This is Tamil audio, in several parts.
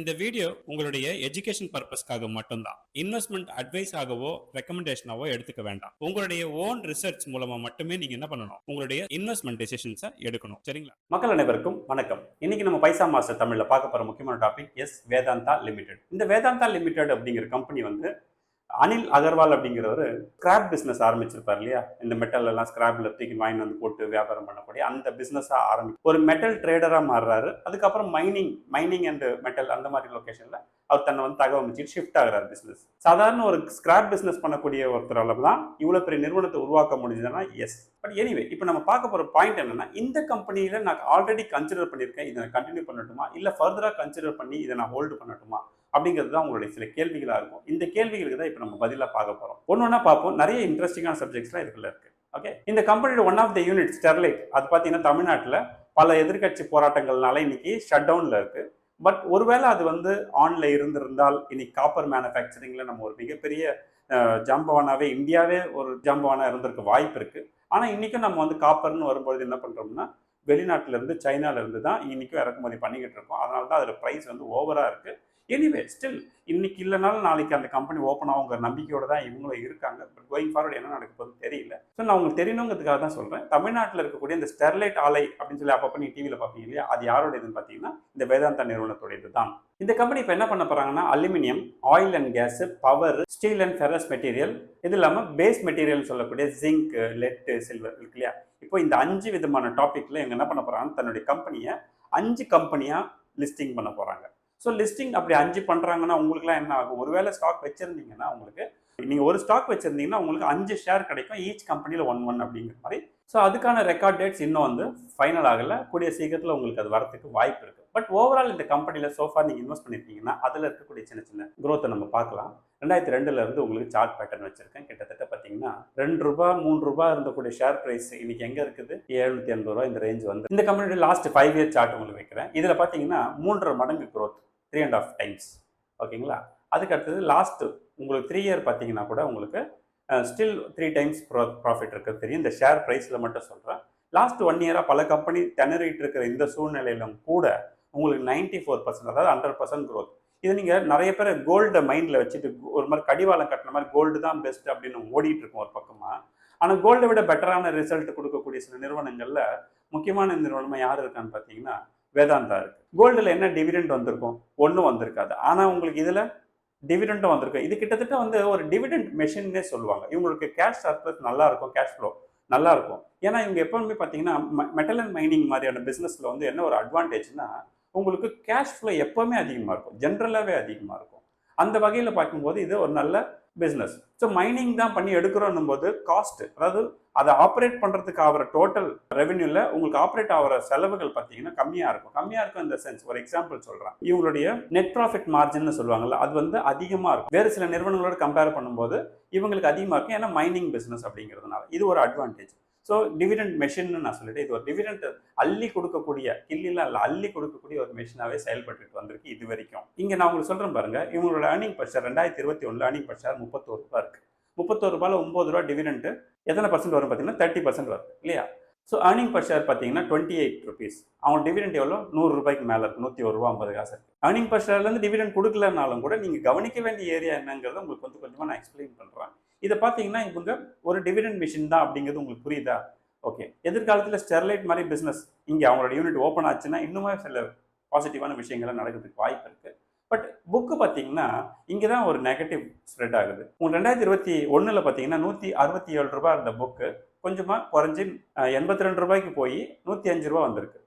இந்த வீடியோ உங்களுடைய எஜுகேஷன் பர்பஸ்க்காக மட்டும்தான். இன்வெஸ்ட்மெண்ட் அட்வைஸ் ஆகவோ ரெக்கமெண்டேஷனாவோ எடுத்துக்க வேண்டாம். உங்களுடைய ஓன் ரிசர்ச் மூலமா மட்டுமே நீங்க என்ன பண்ணணும், உங்களுடைய இன்வெஸ்ட்மெண்ட் டெசிஷன்ஸை எடுக்கணும். சரிங்களா? மக்கள் அனைவருக்கும் வணக்கம். இன்னைக்கு நம்ம பைசா மாஸ்டர் தமிழ்ல பார்க்க போற முக்கியமான டாபிக் வேதாந்தா லிமிடெட். இந்த வேதாந்தா லிமிடெட் அப்படிங்கிற கம்பெனி வந்து அனில் அகர்வால் அப்படிங்கிறவர் ஸ்கிராப் பிஸ்னஸ் ஆரம்பிச்சிருப்பார் இல்லையா? இந்த மெட்டல் எல்லாம் ஸ்கிராப்ல தூக்கி வாங்கி வந்து போட்டு வியாபாரம் பண்ணக்கூடிய அந்த பிஸ்னஸா ஒரு மெட்டல் ட்ரேடரா மாறுறாரு. அதுக்கப்புறம் மைனிங் அண்ட் மெட்டல் அந்த மாதிரி லொகேஷன்ல அவர் தன்னை வந்து தகவமைச்சு ஷிஃப்ட் ஆகிறார் பிஸ்னஸ். சாதாரண ஒரு ஸ்கிராப் பிஸ்னஸ் பண்ணக்கூடிய ஒருத்தரால தான் இவ்வளவு பெரிய நிறுவனத்தை உருவாக்க முடிஞ்சதுன்னா எஸ். பட் எனிவே, இப்போ நம்ம பார்க்க போற பாயிண்ட் என்னன்னா, இந்த கம்பெனியில நான் ஆல்ரெடி கன்சிடர் பண்ணியிருக்கேன், இதை நான் கண்டினியூ பண்ணட்டுமா இல்ல ஃபர்தரா கன்சிடர் பண்ணி இதை நான் ஹோல்டு பண்ணட்டுமா அப்படிங்கிறது தான் உங்களுடைய சில கேள்விகளாக இருக்கும். இந்த கேள்விகளுக்கு தான் இப்போ நம்ம பதிலாக பார்க்க போகிறோம். ஒன்று பார்ப்போம். நிறைய இன்ட்ரெஸ்டிங்கான சப்ஜெக்ட்ஸ்லாம் இதுக்குள்ள இருக்கு. ஓகே, இந்த கம்பெனியோட one of the unit Sterlite, அது பார்த்தீங்கன்னா தமிழ்நாட்டில் பல எதிர்கட்சி போராட்டங்கள்னால இன்னைக்கு ஷட் டவுன்ல இருக்கு. பட் ஒருவேளை அது வந்து ஆன்ல இருந்திருந்தால் இன்னைக்கு காப்பர் மேனுஃபேக்சரிங்ல நம்ம ஒரு மிகப்பெரிய ஜாம்பவானாவே, இந்தியாவே ஒரு ஜாம்பவானா இருந்திருக்க வாய்ப்பு இருக்கு. ஆனால் இன்னைக்கும் நம்ம வந்து காப்பர்னு வரும்பொழுது என்ன பண்றோம்னா, வெளிநாட்டில இருந்து சைனால இருந்து தான் இன்னைக்கும் இறக்குமதி பண்ணிக்கிட்டு இருக்கோம். அதனால தான் அதோட ப்ரைஸ் வந்து ஓவரா இருக்கு. எனிவே, ஸ்டில் இன்னைக்கு இல்லைனாலும் நாளைக்கு அந்த கம்பெனி ஓப்பன் ஆகுங்கிற நம்பிக்கையோட தான் இவங்களும் இருக்காங்க. பட் கோயிங் ஃபார்வர்ட் என்ன நடக்க போகுது தெரியல. ஸோ நான் உங்களுக்கு தெரியணுங்கிறதுக்காக தான் சொல்றேன். தமிழ்நாட்டில் இருக்கக்கூடிய இந்த ஸ்டெர்லைட் ஆலை அப்படின்னு சொல்லி அப்பப்போ நீ டிவியில் பார்ப்பீங்க இல்லையா? அது யாரோட இதுன்னு பார்த்தீங்கன்னா இந்த வேதாந்தா நிறுவனத்துடையது தான். இந்த கம்பெனி இப்போ என்ன பண்ண போறாங்கன்னா, aluminium, oil and gas, power, steel and ferrous material, இது இல்லாமல் பேஸ் மெட்டீரியல் சொல்லக்கூடிய ஜிங்க், லெட், சில்வர் இருக்கு இல்லையா? இப்போ இந்த 5 விதமான டாபிக்ல இவங்க என்ன பண்ண போறாங்கன்னா, தன்னுடைய கம்பெனியை 5 கம்பெனியா லிஸ்டிங் பண்ண போறாங்க. ஸோ லிஸ்டிங் அப்படி 5 பண்ணுறாங்கன்னா உங்களுக்குலாம் என்ன ஆகும்? ஒருவேளை ஸ்டாக் வச்சிருந்தீங்கன்னா, உங்களுக்கு நீங்கள் ஒரு ஸ்டாக் வச்சிருந்தீங்கன்னா உங்களுக்கு 5 ஷேர் கிடைக்கும், ஈச் கம்பெனியில் 1 அப்படிங்கிற மாதிரி. ஸோ அதுக்கான ரெக்கார்ட் டேட்ஸ் இன்னும் வந்து ஃபைனல் ஆகலை. கூடிய சீக்கிரத்தில் உங்களுக்கு அது வரதுக்கு வாய்ப்பு இருக்குது. பட் ஓவரால் இந்த கம்பெனியில் சோஃபா நீங்கள் இன்வெஸ்ட் பண்ணியிருக்கீங்கன்னா அதில் இருக்கக்கூடிய சின்ன சின்ன க்ரோத்தை நம்ம பார்க்கலாம். 2002 இருந்து உங்களுக்கு சார்ட் பேட்டர்ன் வச்சிருக்கேன். கிட்டத்தட்ட பார்த்தீங்கன்னா ₹2 ₹3 இருந்தக்கூடிய ஷேர் பிரைஸ் இன்னைக்கு எங்கே இருக்குது? ₹780 இந்த ரேஞ்ச் வந்து. இந்த கம்பெனியோட லாஸ்ட் 5 இயர் சார்ட் உங்களுக்கு வைக்கிறேன். இதில் பார்த்தீங்கன்னா 3.5 மடங்கு க்ரோத், 3.5 டைம்ஸ். ஓகேங்களா? அதுக்கு அடுத்தது லாஸ்ட் உங்களுக்கு 3 இயர் பார்த்தீங்கன்னா கூட உங்களுக்கு ஸ்டில் 3 டைம்ஸ் ப்ராஃபிட் இருக்கிறது தெரியும். இந்த ஷேர் ப்ரைஸில் மட்டும் சொல்கிறேன். லாஸ்ட் 1 இயராக பல கம்பெனி திணறிட்டு இருக்கிற இந்த சூழ்நிலையிலும் கூட உங்களுக்கு 94%, அதாவது 100% க்ரோத். இது நீங்கள் நிறைய பேர் கோல்டை மைண்டில் வச்சுட்டு ஒரு மாதிரி கடிவாளம் கட்டின மாதிரி கோல்டு தான் பெஸ்ட் அப்படின்னு ஓடிட்டு இருக்கும் ஒரு பக்கமாக. ஆனால் கோல்டை விட பெட்டரான ரிசல்ட் கொடுக்கக்கூடிய சில நிறுவனங்களில் முக்கியமான நிறுவனமாக யார் இருக்கான்னு பார்த்தீங்கன்னா வேதாந்தா இருக்கு. கோல்டில் என்ன டிவிடெண்ட் வந்திருக்கும்? ஒன்றும் வந்திருக்காது. ஆனால் உங்களுக்கு இதில் டிவிடெண்டும் வந்திருக்கும். இது கிட்டத்தட்ட வந்து ஒரு டிவிடெண்ட் மெஷின்னே சொல்லுவாங்க. இவங்களுக்கு கேஷ் சர்ப்ளஸ் நல்லா இருக்கும், கேஷ் ஃப்ளோ நல்லா இருக்கும். ஏன்னா இவங்க எப்பவுமே பார்த்தீங்கன்னா மெட்டல் அண்ட் மைனிங் மாதிரியான பிஸ்னஸில் வந்து என்ன ஒரு அட்வான்டேஜ்னா, உங்களுக்கு கேஷ் ஃப்ளோ எப்பவுமே அதிகமாக இருக்கும், ஜென்ரலாகவே அதிகமாக இருக்கும். அந்த வகையில் பார்க்கும்போது இது ஒரு நல்ல பிஸ்னஸ். ஸோ மைனிங் தான் பண்ணி எடுக்கிறோன்னும் போது காஸ்ட், அதாவது அதை ஆப்ரேட் பண்ணுறதுக்கு ஆகிற டோட்டல் ரெவென்யூவில் உங்களுக்கு ஆப்ரேட் ஆகிற செலவுகள் பார்த்தீங்கன்னா கம்மியாக இருக்கும். இந்த சென்ஸ் ஒரு எக்ஸாம்பிள் சொல்கிறேன். இவங்களுடைய நெட் ப்ராஃபிட் மார்ஜின்னு சொல்லுவாங்கல்ல, அது வந்து அதிகமாக இருக்கும். வேறு சில நிறுவனங்களோட கம்பேர் பண்ணும்போது இவங்களுக்கு அதிகமாக இருக்கும். ஏன்னா மைனிங் பிஸ்னஸ் அப்படிங்கிறதுனால இது ஒரு அட்வான்டேஜ். ஸோ டிவிடெண்ட் மெஷின்னு நான் சொல்லிட்டேன். இது ஒரு டிவிடெண்ட் அள்ளி கொடுக்கக்கூடிய, கில்லிலாம் இல்லை, அள்ளி கொடுக்கக்கூடிய ஒரு மெஷினாகவே செயல்பட்டு வந்திருக்கு இது வரைக்கும். இங்கே நான் உங்களுக்கு சொல்கிறேன் பாருங்க, இவங்களோட earning per share 2021 earning per share ₹31 இருக்கு. ₹31 ₹9 டிவிடெண்ட் எத்தனை பர்சன்ட் வரும் பார்த்தீங்கன்னா 30% வரும் இல்லையா? ஸோ ஏர்னிங் பர் ஷேர் பார்த்தீங்கன்னா ₹28. அவங்க டிவிடெண்ட் எவ்வளோ? ₹100 மேலே இருக்கு, ₹101.50 இருக்கு. ஏர்னிங் பர் ஷேர்லேருந்து டிவிடெண்ட் கொடுக்கலனாலும் கூட நீங்கள் கவனிக்க வேண்டிய ஏரியா என்னங்கிறத உங்களுக்கு கொஞ்சம் கொஞ்சமாக நான் எக்ஸ்பிளைன் பண்ணுறேன். இதை பார்த்தீங்கன்னா இவங்க ஒரு டிவிடெண்ட் மிஷின் தான் அப்படிங்கிறது உங்களுக்கு புரியுதா? ஓகே, எதிர்காலத்தில் ஸ்டெர்லைட் மாதிரி பிஸ்னஸ் இங்கே அவங்களோட யூனிட் ஓப்பன் ஆச்சுன்னா இன்னுமே சில பாசிட்டிவான விஷயங்கள்லாம் நடக்கிறதுக்கு வாய்ப்பு இருக்குது. பட் புக்கு பார்த்தீங்கன்னா இங்கே தான் ஒரு நெகட்டிவ் ஸ்ப்ரெட் ஆகுது. உங்களுக்கு 2021 பார்த்தீங்கன்னா ₹167 இருந்த புக்கு கொஞ்சமாக குறைஞ்சி ₹82 போய் ₹105 வந்திருக்கு.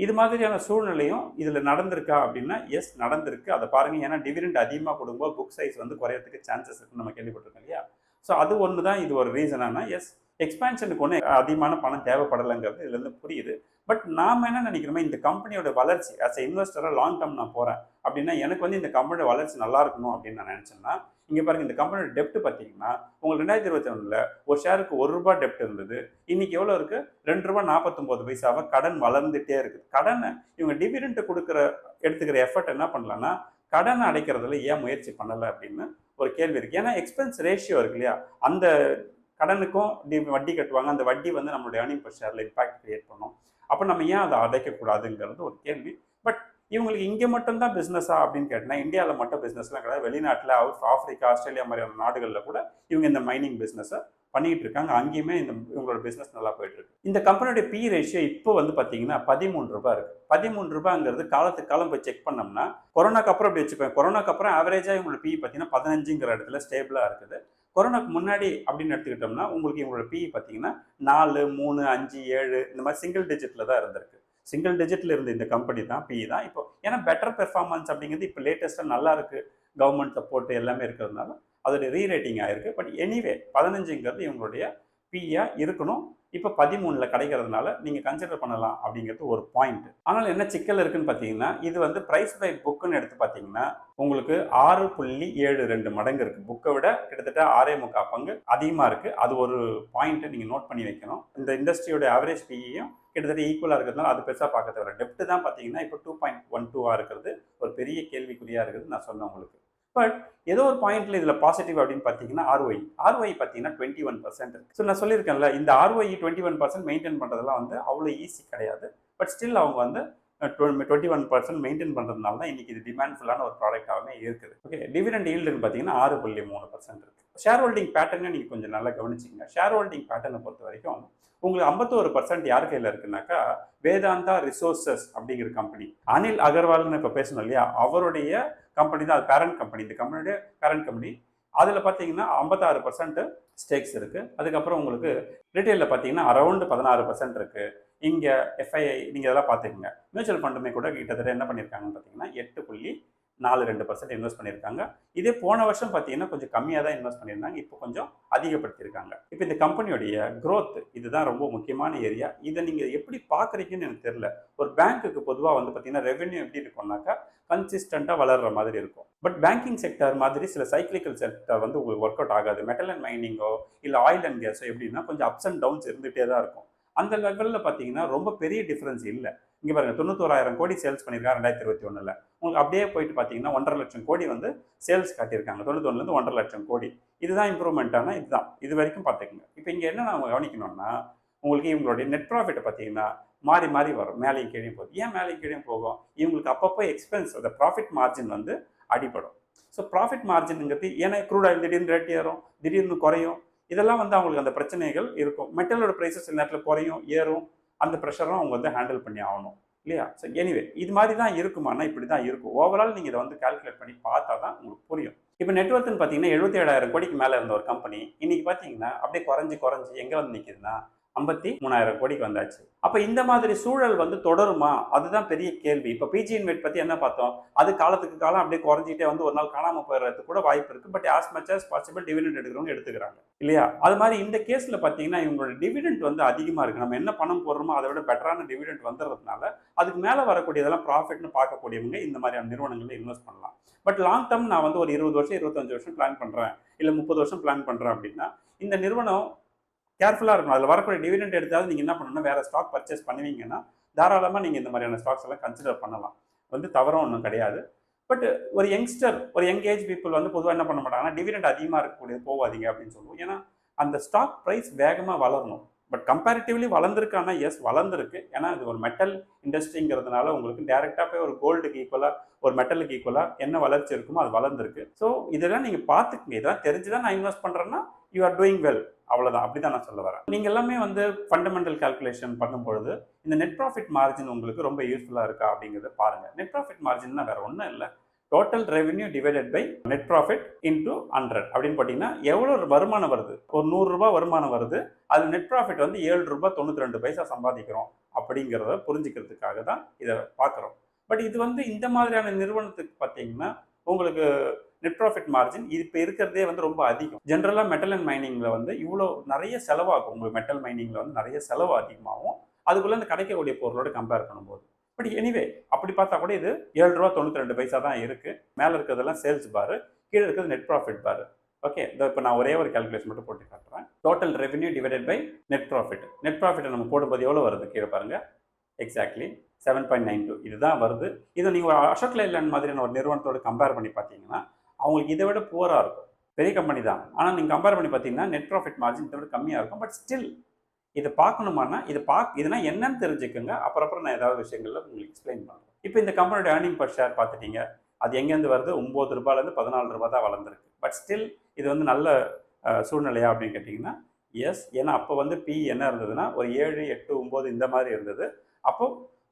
இது மாதிரியான சூழ்நிலையும் இதில் நடந்திருக்கா அப்படின்னா எஸ், நடந்திருக்கு. அதை பாருங்கள். ஏன்னா டிவிடெண்ட் அதிகமாக கொடுக்கும்போது புக் சைஸ் வந்து குறையறதுக்கு சான்சஸ் இருக்குன்னு நம்ம கேள்விப்பட்டிருக்கோம் இல்லையா? ஸோ அது ஒன்று தான். இது ஒரு ரீசனானா எஸ், எக்ஸ்பேன்ஷனுக்கு ஒன்று அதிகமான பணம் தேவைப்படலைங்கிறது இதுலேருந்து புரியுது. பட் நாம் என்ன நினைக்கிறோமோ, இந்த கம்பெனியோட வளர்ச்சி ஆஸ் எ இன்வெஸ்டராக லாங் டேர்ம் நான் போகிறேன் அப்படின்னா எனக்கு வந்து இந்த கம்பெனியோட வளர்ச்சி நல்லா இருக்கணும் அப்படின்னு நான் நினச்சேன்னா, இங்கே பாருங்கள், இந்த கம்பெனியோட டெப்ட் பார்த்தீங்கன்னா உங்களுக்கு 2021 ஒரு ஷேருக்கு ₹1 டெப்ட் இருந்தது. இன்னைக்கு எவ்வளோ இருக்குது? ₹2.49 கடன் வளர்ந்துட்டே இருக்குது. கடனை இவங்க டிவிடெண்ட் எடுத்துக்கிற எஃபர்ட் என்ன பண்ணலான்னா, கடனை அடைக்கிறதுல ஏன் முயற்சி பண்ணலை அப்படின்னு ஒரு கேள்வி இருக்குது. ஏன்னா எக்ஸ்பென்ஸ் ரேஷியோ இருக்கு இல்லையா? அந்த கடனுக்கும் வட்டி கட்டுவாங்க. அந்த வட்டி வந்து நம்மளுடைய ஏர்னிங் பர் ஷேரில் இம்பாக்ட் கிரியேட் பண்ணும். அப்போ நம்ம ஏன் அதை அடைக்கக்கூடாதுங்கிறது ஒரு கேள்வி. பட் இவங்களுக்கு இங்கே மட்டும்தான் பிஸ்னஸா அப்படின்னு கேட்டினா இந்தியாவில் மட்டும் பிஸ்னஸ்லாம் கிடையாது. வெளிநாட்டில் ஆப்பிரிக்கா, ஆஸ்திரேலியா மாதிரியான நாடுகளில் கூட இவங்க இந்த மைனிங் பிஸ்னஸை பண்ணிட்டு இருக்காங்க. அங்கேயுமே இவங்களோட பிஸ்னஸ் நல்லா போயிட்டு இருக்கு. இந்த கம்பெனியோட பி ரேஷியோ இப்போ வந்து பார்த்தீங்கன்னா 13 ரூபாய் இருக்கு. 13 ரூபாய்ங்கிறது காலத்துக்கு காலம் போய் செக் பண்ணோம்னா கொரோனாக்கு அப்புறம் அப்படி வச்சுப்பேன். கொரோனாக்கு அப்புறம் ஆவரேஜாக இவங்களோட பி பார்த்தீங்கன்னா 15ங்கிற இடத்துல ஸ்டேபிளாக இருக்குது. கொரோனாக்கு முன்னாடி அப்படின்னு எடுத்துக்கிட்டோம்னா உங்களுக்கு இவங்களோட பி பார்த்தீங்கன்னா 4, 3, 5, 7 இந்த மாதிரி சிங்கிள் டிஜிட்ல தான் இருந்திருக்கு. சிங்கிள் டிஜிட்ல இருந்த இந்த கம்பெனி தான் பி தான் இப்போ. ஏன்னா பெட்டர் பெர்ஃபார்மன்ஸ் அப்படிங்கிறது இப்போ லேட்டஸ்ட்டாக நல்லா இருக்கு. கவர்மெண்ட் சப்போர்ட் எல்லாமே இருக்கிறதுனால அதோட ரீரேட்டிங் ஆயிருக்கு. பட் எனிவே 15ங்கிறது இவங்களுடைய பியா இருக்கணும். இப்போ 13ல் கிடைக்கிறதுனால நீங்கள் கன்சிடர் பண்ணலாம் அப்படிங்கிறது ஒரு பாயிண்ட். ஆனால் என்ன சிக்கல் இருக்குன்னு பார்த்தீங்கன்னா இது வந்து ப்ரைஸ் பை புக்குன்னு எடுத்து பார்த்தீங்கன்னா உங்களுக்கு 6.72 மடங்கு இருக்குது. புக்கை விட கிட்டத்தட்ட 6.25 பங்கு அதிகமாக இருக்குது. அது ஒரு பாயிண்ட்டை நீங்கள் நோட் பண்ணி வைக்கணும். இந்த இண்டஸ்ட்ரியோட ஆவரேஜ் பியும் கிட்டத்தட்ட ஈக்குவலாக இருக்கிறதுனால அது பெருசாக பார்க்க தேவை. டெப்ட் தான் பார்த்தீங்கன்னா இப்போ 2.12 இருக்கிறது ஒரு பெரிய கேள்விக்குறியாக இருக்குது நான் சொன்னேன் உங்களுக்கு. பட் ஏதோ ஒரு பாயிண்ட்ல இதில் பாசிட்டிவ் அப்படின்னு பார்த்தீங்கன்னா ஆர்ஒய் பார்த்தீங்கன்னா 21% இருக்கு. ஸோ நான் சொல்லியிருக்கேன்ல இந்த ஆர்ஒய் 21% மெயின்டைன் பண்ணுறதுலாம் வந்து அவ்வளோ ஈஸி கிடையாது. பட் ஸ்டில் அவங்க வந்து 21% மெயின்டைன் பண்ணுறதுனால தான் இன்னைக்கு இது டிமாண்ட்ஃபுல்லான ஒரு ப்ராடக்டாகவே இருக்குது. ஓகே, டிவிடெண்ட் ஈல்டுன்னு பார்த்தீங்கன்னா 6.3% இருக்கு. ஷேர் ஹோல்டிங் பேட்டர்னை நீங்கள் கொஞ்சம் நல்லா கவனிச்சிங்க. ஷேர் ஹோல்டிங் பேட்டர்னை பொறுத்த வரைக்கும் உங்களுக்கு 51% யார் கையில் இருக்குனாக்கா வேதாந்தா ரிசோர்சஸ் அப்படிங்கிற கம்பெனி. அனில் அகர்வால்னு இப்போ பேசணும் இல்லையா, அவருடைய கம்பெனி தான் அது பேரண்ட் கம்பெனி. இந்த கம்பெனியோட பேரண்ட் கம்பெனி. அதில் பார்த்தீங்கன்னா 56% ஸ்டேக்ஸ் இருக்குது. அதுக்கப்புறம் உங்களுக்கு ரிட்டெயிலில் பார்த்தீங்கன்னா அரௌண்ட் 16% இருக்குது. இங்கே எஃப்ஐஐ நீங்கள் இதெல்லாம் பார்த்துக்கோங்க. மியூச்சுவல் ஃபண்டுமே கூட கிட்டத்தட்ட என்ன பண்ணியிருக்காங்கன்னு பார்த்தீங்கன்னா 8.42% இன்வெஸ்ட் பண்ணியிருக்காங்க. இதே போன வருஷம் பார்த்தீங்கன்னா கொஞ்சம் கம்மியாக தான் இன்வெஸ்ட் பண்ணியிருந்தாங்க. இப்போ கொஞ்சம் அதிகப்படுத்தியிருக்காங்க. இப்போ இந்த கம்பெனியோடைய க்ரோத் இதுதான் ரொம்ப முக்கியமான ஏரியா. இதை நீங்கள் எப்படி பார்க்குறீங்கன்னு எனக்கு தெரியல. ஒரு பேங்க்குக்கு பொதுவாக வந்து பார்த்தீங்கன்னா ரெவென்யூ எப்படி இருக்கும்னாக்கா கன்சிஸ்டண்ட்டாக வளர்கிற மாதிரி இருக்கும். பட் பேங்கிங் செக்டர் மாதிரி சில சைக்ளிக்கல் செக்டர் வந்து உங்களுக்கு ஒர்க் அவுட் ஆகாது. மெட்டல் அண்ட் மைனிங்கோ இல்லை ஆயில் அண்ட் கேஸோ எப்படின்னா கொஞ்சம் அப்ஸ் அண்ட் டவுன்ஸ் இருந்துகிட்டே தான் இருக்கும். அந்த லெவலில் பார்த்தீங்கன்னா ரொம்ப பெரிய டிஃப்ரென்ஸ் இல்லை. இங்கே பாருங்கள் 91,000 கோடி சேல்ஸ் பண்ணியிருக்காங்க 2021. உங்களுக்கு அப்படியே போயிட்டு பார்த்தீங்கன்னா 1.5 லட்சம் கோடி வந்து சேல்ஸ் காட்டியிருக்காங்க. 91லேருந்து 1.5 லட்சம் கோடி. இதுதான் இம்ப்ரூவ்மெண்ட்டான இதுதான் இது வரைக்கும் பார்த்துக்குங்க. இப்போ இங்கே என்ன நம்ம கவனிக்கணும்னா உங்களுக்கு இவங்களுடைய நெட் ப்ராஃபிட்டை பார்த்தீங்கன்னா மாறி மாறி வரும். மேலேயும் கீழே போகும். ஏன் மேலேயும் கீழே போகும்? இவங்களுக்கு அப்பப்போ எக்ஸ்பென்ஸ் அந்த ப்ராஃபிட் மார்ஜின் வந்து அடிப்படும். ஸோ ப்ராஃபிட் மார்ஜினுங்கிறது ஏன்னா க்ரூட் ஆயில் திடீர்னு ரேட் ஏறும், திடீர்னு குறையும். இதெல்லாம் வந்து அவங்களுக்கு அந்த பிரச்சனைகள் இருக்கும். மெட்டலோட ப்ரைஸஸ் சில நேரத்தில் குறையும், ஏறும். அந்த ப்ரெஷரும் அவங்க வந்து ஹேண்டில் பண்ணி ஆகணும் இல்லையா? ஸோ எனிவே இது மாதிரி தான் இருக்குமானா இப்படி தான் இருக்கும். ஓவரால் நீங்கள் இதை வந்து கால்குலேட் பண்ணி பார்த்தா தான் உங்களுக்கு புரியும். இப்போ நெட்வொர்க்னு பார்த்தீங்கன்னா 77,000 கோடிக்கு மேலே இருந்த ஒரு கம்பெனி இன்னைக்கு பார்த்தீங்கன்னா அப்படியே குறைஞ்சி எங்கே வந்து நிற்கிதுன்னா 53,000 கோடிக்கு வந்தாச்சு. அப்போ இந்த மாதிரி சூழல் வந்து தொடருமா? அதுதான் பெரிய கேள்வி. இப்போ பிஜி இன்வெஸ்ட் பற்றி என்ன பார்த்தோம்? அது காலத்துக்கு காலம் அப்படியே குறைஞ்சிட்டே வந்து ஒரு நாள் காணாமல் போயிடுறதுக்கு கூட வாய்ப்பு இருக்குது. But as much as possible dividend எடுக்கிறவங்க எடுத்துக்கிறாங்க இல்லையா? அது மாதிரி இந்த கேஸில் பார்த்தீங்கன்னா இவங்களோட டிவிடெண்ட் வந்து அதிகமாக இருக்குது. நம்ம என்ன பணம் போடுறோமோ அதை விட பெட்டரான டிவிடெண்ட் வந்துடுறதுனால அதுக்கு மேலே வரக்கூடியதெல்லாம் ப்ராஃபிட்னு பார்க்கக்கூடியவங்க இந்த மாதிரியான நிறுவனங்களில் இன்வெஸ்ட் பண்ணலாம். பட் லாங் டேர்ம் நான் வந்து ஒரு 20 வருஷம் 25 வருஷம் பிளான் பண்ணுறேன், இல்லை 30 வருஷம் பிளான் பண்ணுறேன் அப்படின்னா இந்த நிறுவனம் கேர்ஃபுல்லாக இருக்கணும். அதில் வரக்கூடிய டிவிடெண்ட் எடுத்தாலும் நீங்கள் என்ன பண்ணணும்னா வேறு ஸ்டாக் பர்ச்சேஸ் பண்ணுவீங்கன்னா தாராளமாக நீங்கள் இந்த மாதிரியான ஸ்டாக்ஸ் எல்லாம் கன்சிடர் பண்ணலாம். வந்து தவறும் ஒன்றும் கிடையாது. பட் ஒரு யங்ஸ்டர் ஒரு யங் ஏஜ் பீப்புள் வந்து பொதுவாக என்ன பண்ண மாட்டாங்கன்னா டிவிடெண்ட் அதிகமாக இருக்கக்கூடியது போகாதீங்க அப்படின்னு சொல்லுவோம். ஏன்னா அந்த ஸ்டாக் ப்ரைஸ் வேகமாக வளரணும். பட் கம்பேரிட்டிவ்லி வளர்ந்துருக்கானா எஸ் வளர்ந்துருக்கு. ஏன்னா இது ஒரு மெட்டல் இண்டஸ்ட்ரிங்கிறதுனால உங்களுக்கு டேரெக்டாக போய் ஒரு கோல்டுக்கு ஈக்குவலாக ஒரு மெட்டலுக்கு ஈக்குவலாக என்ன வளர்ச்சி இருக்குமோ அது வளர்ந்துருக்கு. ஸோ இதெல்லாம் நீங்கள் பார்த்துக்குங்க. இதெல்லாம் தெரிஞ்சுதான் நான் இன்வெஸ்ட் பண்ணுறேன்னா யூ ஆர் டூயிங் வெல். அவ்வளோதான், அப்படி தான் நான் சொல்ல வரேன். நீங்கள் எல்லாமே வந்து ஃபண்டமெண்டல் கால்குலேஷன் பண்ணும்பொழுது இந்த நெட் ப்ராஃபிட் மார்ஜின் உங்களுக்கு ரொம்ப யூஸ்ஃபுல்லாக இருக்கா அப்படிங்கிறத பாருங்கள். நெட் ப்ராஃபிட் மார்ஜின்னா வேறு ஒன்றும் இல்லை, total revenue divided by net profit into 100 அப்படின்னு பார்த்தீங்கன்னா எவ்வளோ வருமானம் வருது? ஒரு 100 ரூபாய் வருமானம் வருது, அது நெட் ப்ராஃபிட் வந்து 7 ரூபாய் 92 பைசா சம்பாதிக்கிறோம் அப்படிங்கிறத புரிஞ்சுக்கிறதுக்காக தான் இதை பார்க்குறோம். பட் இது வந்து இந்த மாதிரியான நிறுவனத்துக்கு பார்த்தீங்கன்னா உங்களுக்கு நெட் ப்ராஃபிட் மார்ஜின் இது இப்போ இருக்கிறதே வந்து ரொம்ப அதிகம். ஜென்ரலாக மெட்டல் அண்ட் மைனிங்கில் வந்து இவ்வளோ நிறைய செலவாகும். உங்களுக்கு மெட்டல் மைனிங்கில் வந்து நிறைய செலவு அதிகமாகும் அதுக்குள்ளே இந்த கிடைக்கக்கூடிய பொருளோட கம்பேர் பண்ணும்போது. பட் எனிவே அப்படி பார்த்தா கூட இது 7 ரூபா 92 பைசா தான் இருக்குது. மேலே இருக்கிறதெல்லாம் சேல்ஸ் பாரு, கீழே இருக்கிறது நெட் ப்ராஃபிட் பாரு. ஓகே, இப்போ நான் ஒரே ஒரு கால்குலேஷன் மட்டும் போட்டு காட்டுறேன். Total revenue divided by net profit. Net ப்ராஃபிட்டை நம்ம போடும்போது எவ்வளோ வருது கீழே பாருங்கள். எக்ஸாக்ட்லி 7.92 இதுதான் வருது. இதை நீங்கள் அசோக் லேலண்ட் மாதிரியான ஒரு நிறுவனத்தோடு கம்பேர் பண்ணி பார்த்தீங்கன்னா அவங்களுக்கு இதை விட புவராக இருக்கும். பெரிய கம்பெனி தான், ஆனால் நீங்கள் கம்பேர் பண்ணி பார்த்தீங்கன்னா நெட் ப்ராஃபிட் மார்ஜின் இதை விட கம்மியாக இருக்கும். பட் ஸ்டில் இதை பார்க்கணுமானா இதெல்லாம் என்னன்னு தெரிஞ்சுக்கோங்க. அப்புறம் நான் ஏதாவது விஷயங்களில் உங்களுக்கு எக்ஸ்பிளைன் பண்ணுறேன். இப்போ இந்த கம்பெனியோட ஏர்னிங் பர் ஷேர் பார்த்துட்டீங்க, அது எங்கேருந்து வருது? 9 ரூபாயிலேருந்து 14 ரூபாய் தான் வளர்ந்துருக்கு. பட் ஸ்டில் இது வந்து நல்ல சூழ்நிலையா அப்படின்னு கேட்டிங்கன்னா, எஸ். ஏன்னா அப்போ வந்து PE என்ன இருந்ததுன்னா ஒரு 7, 8, 9 இந்த மாதிரி இருந்தது. அப்போ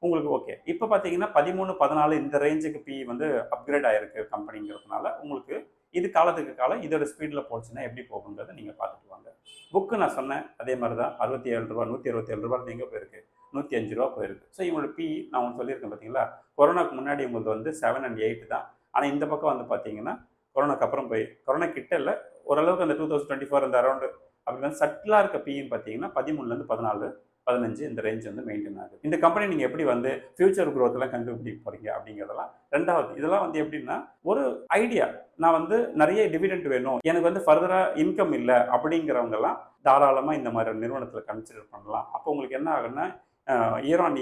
உங்களுக்கு ஓகே. இப்போ பார்த்தீங்கன்னா 13, 14 இந்த ரேஞ்சுக்கு PE வந்து அப்கிரேட் ஆயிருக்கு கம்பெனிங்கிறதுனால உங்களுக்கு இது காலத்துக்கு காலம் இதோட ஸ்பீடில் போச்சுன்னா எப்படி போகுங்கிறத நீங்கள் பார்த்துட்டு வாங்க. புக்கு நான் சொன்னேன் அதே மாதிரி தான் 67 ரூபா 127 ரூபாய் எங்கே போயிருக்கு? 105 ரூபா போயிருக்கு. ஸோ இவங்களோட PE நான் உங்களுக்கு சொல்லியிருக்கேன் பார்த்தீங்களா, கொரோனாக்கு முன்னாடி உங்களுக்கு வந்து 7 and 8 தான். ஆனால் இந்த பக்கம் வந்து பார்த்தீங்கன்னா கொரோனாக்கு அப்புறம் கொரோனா கிட்ட இல்லை, ஓரளவுக்கு அந்த 2024 அந்த அரௌண்டு அப்படி வந்து சட்டிலாக இருக்க PEன்னு பார்த்தீங்கன்னா 13லேருந்து 14, 15 இந்த ரேஞ்ச் வந்து மெயின்டைன் ஆகுது. இந்த கம்பெனி நீங்கள் எப்படி வந்து ஃபியூச்சர் க்ரோத்லாம் கண்டுபிடிக்க போகிறீங்க அப்படிங்கிறதெல்லாம் ரெண்டாவது. இதெல்லாம் வந்து எப்படின்னா ஒரு ஐடியா, நான் வந்து நிறைய டிவிடெண்ட் வேணும், எனக்கு வந்து ஃபர்தராக இன்கம் இல்லை அப்படிங்கிறவங்கலாம் தாராளமாக இந்த மாதிரி நிறுவனத்தில் கன்சிடர் பண்ணலாம். அப்போ உங்களுக்கு என்ன ஆகுன்னா இயர் ஆன்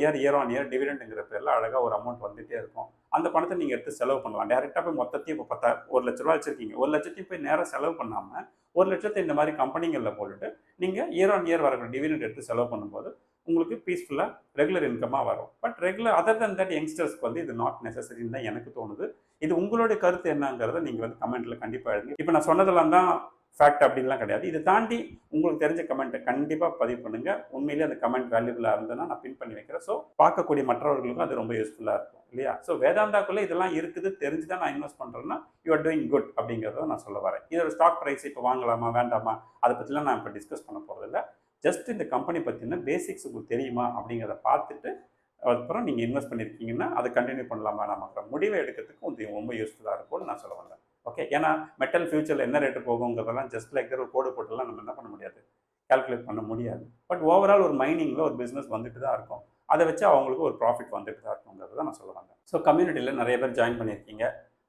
இயர் டிவிடெண்டுங்கிற பேரில் அழகாக ஒரு அமௌண்ட் வந்துகிட்டே இருக்கும். அந்த பணத்தை நீங்கள் எடுத்து செலவு பண்ணலாம். டேரெக்டாக போய் மொத்தத்தையும் இப்போ 1 லட்ச ரூபா வச்சுருக்கீங்க, 1 லட்சத்தையும் போய் நேராக செலவு பண்ணாமல் 1 லட்சத்தை இந்த மாதிரி கம்பெனிகளில் போட்டுட்டு நீங்கள் இயர் ஆன் இயர் வரக்கூடிய டிவிடெண்ட் எடுத்து செலவு பண்ணும்போது உங்களுக்கு பீஸ்ஃபுல்லாக ரெகுலர் இன்கமாக வரும். But regular other than that யங்ஸ்டர்ஸ்க்கு வந்து இது நாட் நெசசரின்னு தான் எனக்கு தோணுது. இது உங்களுடைய கருத்து என்னங்கிறத நீங்கள் வந்து கமெண்ட்டில் கண்டிப்பாக எழுதுங்க. இப்போ நான் சொன்னதெல்லாம் தான் ஃபேக்ட் அப்படின்லாம் கிடையாது. இதை தாண்டி உங்களுக்கு தெரிஞ்ச கமெண்ட்டை கண்டிப்பாக பதிவு பண்ணுங்கள். உண்மையிலே அந்த கமெண்ட் வேல்யூபிளாக இருந்ததுன்னா நான் பின் பண்ணி வைக்கிறேன். ஸோ பார்க்கக்கூடிய மற்றவர்களுக்கும் அது ரொம்ப யூஸ்ஃபுல்லாக இருக்கும் இல்லையா? ஸோ வேதாந்தாக்குள்ளே இதெல்லாம் இருக்குது தெரிஞ்சு தான் நான் இன்வெஸ்ட் பண்ணுறேன்னா யூ ஆர் டூயிங் குட் அப்படிங்கிறத நான் சொல்ல வரேன். இதோட ஸ்டாக் ப்ரைஸ் இப்போ வாங்கலாமா வேண்டாமா அதை பற்றிலாம் நான் இப்போ டிஸ்கஸ் பண்ண போகிறதில்ல. ஜஸ்ட் இந்த கம்பெனி பற்றின பேசிக்ஸ் உங்களுக்கு தெரியுமா அப்படிங்கிறத பார்த்துட்டு அதுக்கப்புறம் நீங்கள் இன்வெஸ்ட் பண்ணியிருக்கீங்கன்னா அதை கண்டினியூ பண்ணலாமா வேணாமாங்கிற முடிவை எடுக்கிறதுக்கு இது ரொம்ப யூஸ்ஃபுல்லாக இருக்கும்னு நான் சொல்ல வந்தேன். ஓகே, ஏன்னா மெட்டல் ஃபியூச்சரில் என்ன ரேட்டு போகுங்கிறதெல்லாம் ஜஸ்ட் லைக் ஒரு கோடு போட்டுலாம் நம்ம என்ன பண்ண முடியாது, கால்குலேட் பண்ண முடியாது. பட் ஓவரால் ஒரு மைனிங்கில் ஒரு பிஸ்னஸ் வந்துட்டு தான் இருக்கும். அதை வச்சு அவங்களுக்கு ஒரு ப்ராஃபிட் வந்துட்டு தான் இருக்குங்கிறது தான் நான் சொல்ல வந்தேன். ஸோ கம்யூனிட்டியில் நிறைய பேர் ஜாயின் பண்ணியிருக்கீங்க.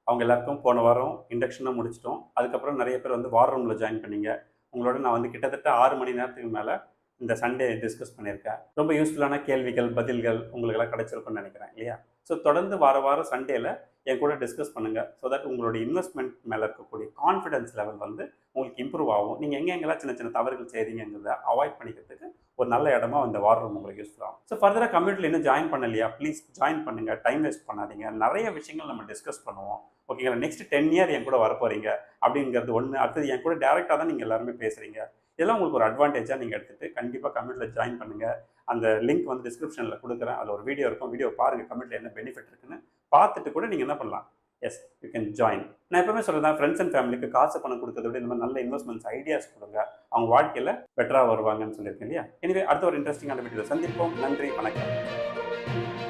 அவங்க எல்லாருக்கும் போன வாரம் இண்டக்ஷனாக முடிச்சிட்டோம். அதுக்கப்புறம் நிறைய பேர் வந்து வார் ரூமில் ஜாயின் பண்ணீங்க. உங்களோட நான் வந்து கிட்டத்தட்ட 6 மணி நேரத்துக்கு மேலே இந்த சண்டே டிஸ்கஸ் பண்ணியிருக்கேன். ரொம்ப யூஸ்ஃபுல்லான கேள்விகள் பதில்கள் உங்களுக்கெல்லாம் கிடைச்சிருக்குன்னு நினைக்கிறேன் இல்லையா? ஸோ தொடர்ந்து வாரம் சண்டேல என் கூட டிஸ்கஸ் பண்ணுங்கள். ஸோ தட் உங்களுடைய இன்வெஸ்ட்மெண்ட் மேலே இருக்கக்கூடிய கான்ஃபிடன்ஸ் லெவல் வந்து உங்களுக்கு இம்ப்ரூவ் ஆகும். நீங்கள் எங்கெங்கெல்லாம் சின்ன சின்ன தவறுகள் செய்கிறீங்கிறத அவாய்ட் பண்ணிக்கிறதுக்கு ஒரு நல்ல இடமா இந்த வார் ரூம் உங்களுக்கு யூஸ்ஃபுல் ஆகும். ஸோ ஃபர்தராக கம்யூனிட்டியில் இன்னும் ஜாயின் பண்ணலையா, ப்ளீஸ் ஜாயின் பண்ணுங்கள். டைம் வேஸ்ட் பண்ணாதீங்க. நிறைய விஷயங்கள் நம்ம டிஸ்கஸ் பண்ணுவோம். ஓகேங்களா? நெக்ஸ்ட் 10 இயர் என் கூட வரப்போகிறீங்க அப்படிங்கிறது ஒன்று. அடுத்தது என் கூட டேரெக்டாக தான் நீங்கள் எல்லாருமே பேசுகிறீங்க. இதெல்லாம் உங்களுக்கு ஒரு அட்வான்டேஜாக நீங்கள் எடுத்துகிட்டு கண்டிப்பாக கம்யூனிட்டியில் ஜாயின் பண்ணுங்கள். அந்த லிங்க் வந்து டிஸ்கிரிப்ஷனில் கொடுக்குறேன். அதில் ஒரு வீடியோ இருக்கும். வீடியோ பாருங்கள், கம்யூனிட்டியில் என்ன பெனிஃபிட் இருக்குன்னு பார்த்துட்டு கூட நீங்கள் என்ன பண்ணலாம், எஸ் யூ கேன் ஜாயின். நான் எப்பவுமே சொல்கிறேன், ஃப்ரெண்ட்ஸ் அண்ட் ஃபேமிலிக்கு காசு பணம் கொடுக்கறத விட இந்த மாதிரி நல்ல இன்வெஸ்ட்மெண்ட்ஸ் ஐடியாஸ் கொடுங்க, அவங்க வாழ்க்கையில் பெட்டராக வருவாங்கன்னு சொல்லியிருக்கேன் இல்லையா? எனவே அடுத்த ஒரு இன்ட்ரெஸ்டிங்கான வீடியோவில் சந்திப்போம். நன்றி, வணக்கம்.